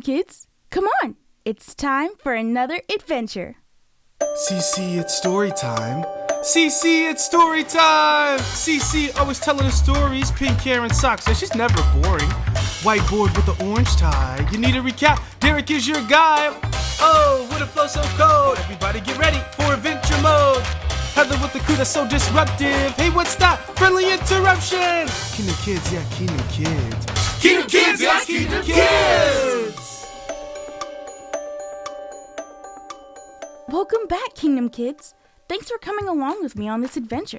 Kingdom Kids, come on. It's time for another adventure. CC, it's story time. CC, it's story time. CC always telling the stories. Pink hair and socks, and she's never boring. Whiteboard with the orange tie. You need a recap? Derek is your guy. Oh, with a flow so cold. Everybody get ready for adventure mode. Heather with the crew that's so disruptive. Hey, what's that? Friendly interruption. Kingdom Kids, yeah, Kingdom Kids. Kingdom Kids, yeah, Kingdom Kids. Welcome back, Kingdom Kids. Thanks for coming along with me on this adventure.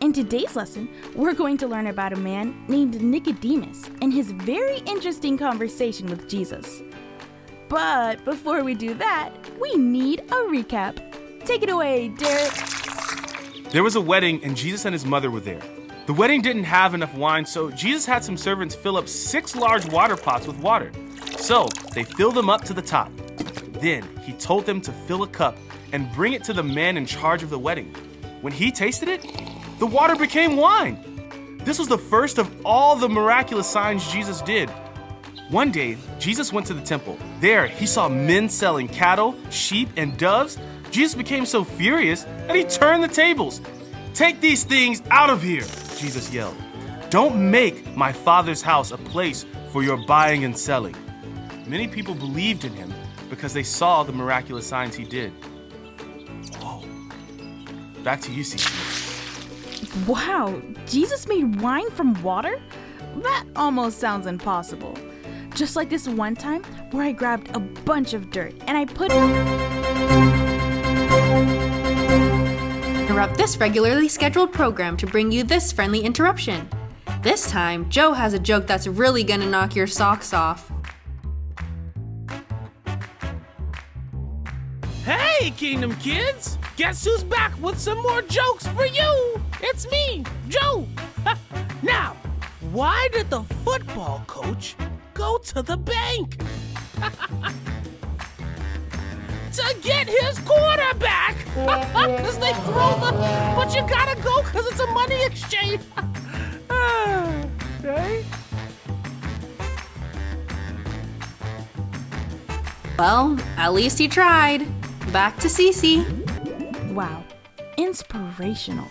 In today's lesson, we're going to learn about a man named Nicodemus and his very interesting conversation with Jesus. But before we do that, we need a recap. Take it away, Derek. There was a wedding and Jesus and his mother were there. The wedding didn't have enough wine, so Jesus had some servants fill up 6 large water pots with water. So they filled them up to the top. Then he told them to fill a cup and bring it to the man in charge of the wedding. When he tasted it, the water became wine. This was the first of all the miraculous signs Jesus did. One day, Jesus went to the temple. There, he saw men selling cattle, sheep, and doves. Jesus became so furious that he turned the tables. "Take these things out of here," Jesus yelled. "Don't make my Father's house a place for your buying and selling." Many people believed in him because they saw the miraculous signs he did. Whoa. Back to you, Cece. Wow, Jesus made wine from water? That almost sounds impossible. Just like this one time where I grabbed a bunch of dirt and I put Interrupt this regularly scheduled program to bring you this friendly interruption. This time, Joe has a joke that's really gonna knock your socks off. Hey, Kingdom Kids! Guess who's back with some more jokes for you? It's me, Joe! Now, why did the football coach go to the bank? To get his quarterback! Because they throw the... But you gotta go because it's a money exchange. Right? Well, at least he tried. Back to Cece. Wow, inspirational.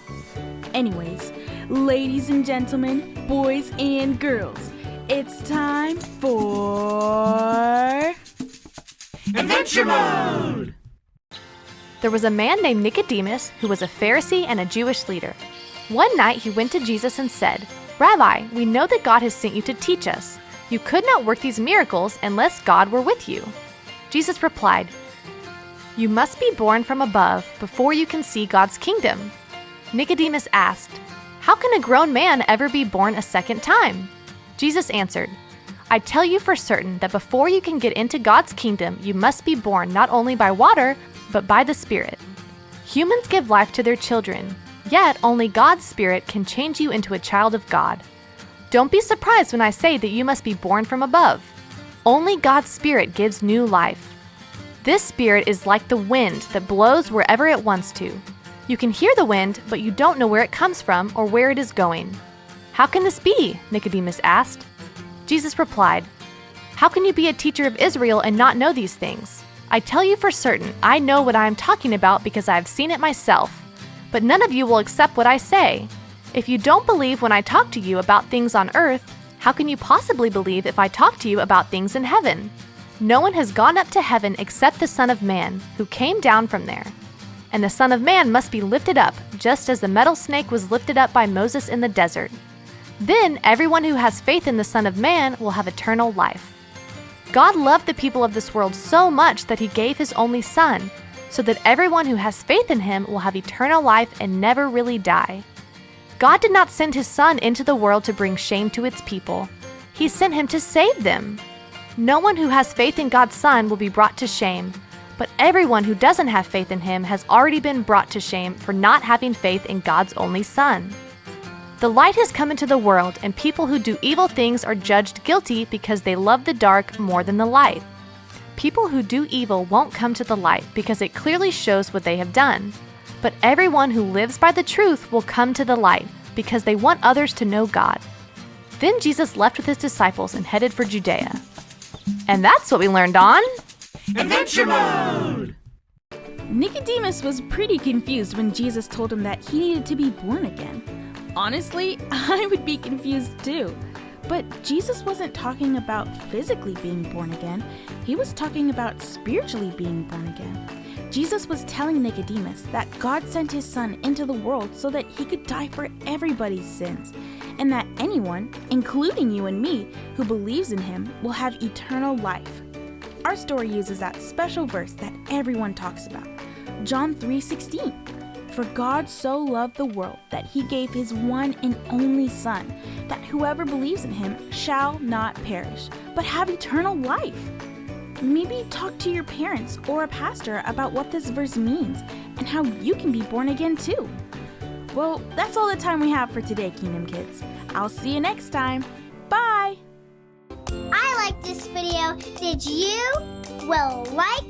Anyways, ladies and gentlemen, boys and girls, it's time for... Adventure mode! There was a man named Nicodemus who was a Pharisee and a Jewish leader. One night he went to Jesus and said, "Rabbi, we know that God has sent you to teach us. You could not work these miracles unless God were with you." Jesus replied, "You must be born from above before you can see God's kingdom." Nicodemus asked, "How can a grown man ever be born a second time?" Jesus answered, "I tell you for certain that before you can get into God's kingdom, you must be born not only by water, but by the Spirit. Humans give life to their children, yet only God's Spirit can change you into a child of God. Don't be surprised when I say that you must be born from above. Only God's Spirit gives new life. This Spirit is like the wind that blows wherever it wants to. You can hear the wind, but you don't know where it comes from or where it is going." "How can this be?" Nicodemus asked. Jesus replied, "How can you be a teacher of Israel and not know these things? I tell you for certain, I know what I am talking about because I have seen it myself. But none of you will accept what I say. If you don't believe when I talk to you about things on earth, how can you possibly believe if I talk to you about things in heaven? No one has gone up to heaven except the Son of Man, who came down from there. And the Son of Man must be lifted up, just as the metal snake was lifted up by Moses in the desert. Then everyone who has faith in the Son of Man will have eternal life. God loved the people of this world so much that he gave his only Son, so that everyone who has faith in him will have eternal life and never really die. God did not send his Son into the world to bring shame to its people. He sent him to save them. No one who has faith in God's Son will be brought to shame, but everyone who doesn't have faith in him has already been brought to shame for not having faith in God's only Son. The light has come into the world, and people who do evil things are judged guilty because they love the dark more than the light. People who do evil won't come to the light because it clearly shows what they have done. But everyone who lives by the truth will come to the light because they want others to know God. Then Jesus left with his disciples and headed for Judea. And that's what we learned on Adventure Mode! Nicodemus was pretty confused when Jesus told him that he needed to be born again. Honestly, I would be confused too. But Jesus wasn't talking about physically being born again. He was talking about spiritually being born again. Jesus was telling Nicodemus that God sent his son into the world so that he could die for everybody's sins, and that anyone, including you and me, who believes in him will have eternal life. Our story uses that special verse that everyone talks about, John 3:16. For God so loved the world that he gave his one and only Son, that whoever believes in him shall not perish, but have eternal life. Maybe talk to your parents or a pastor about what this verse means and how you can be born again too. Well, that's all the time we have for today, Kingdom Kids. I'll see you next time. Bye! I liked this video. Did you? Well, like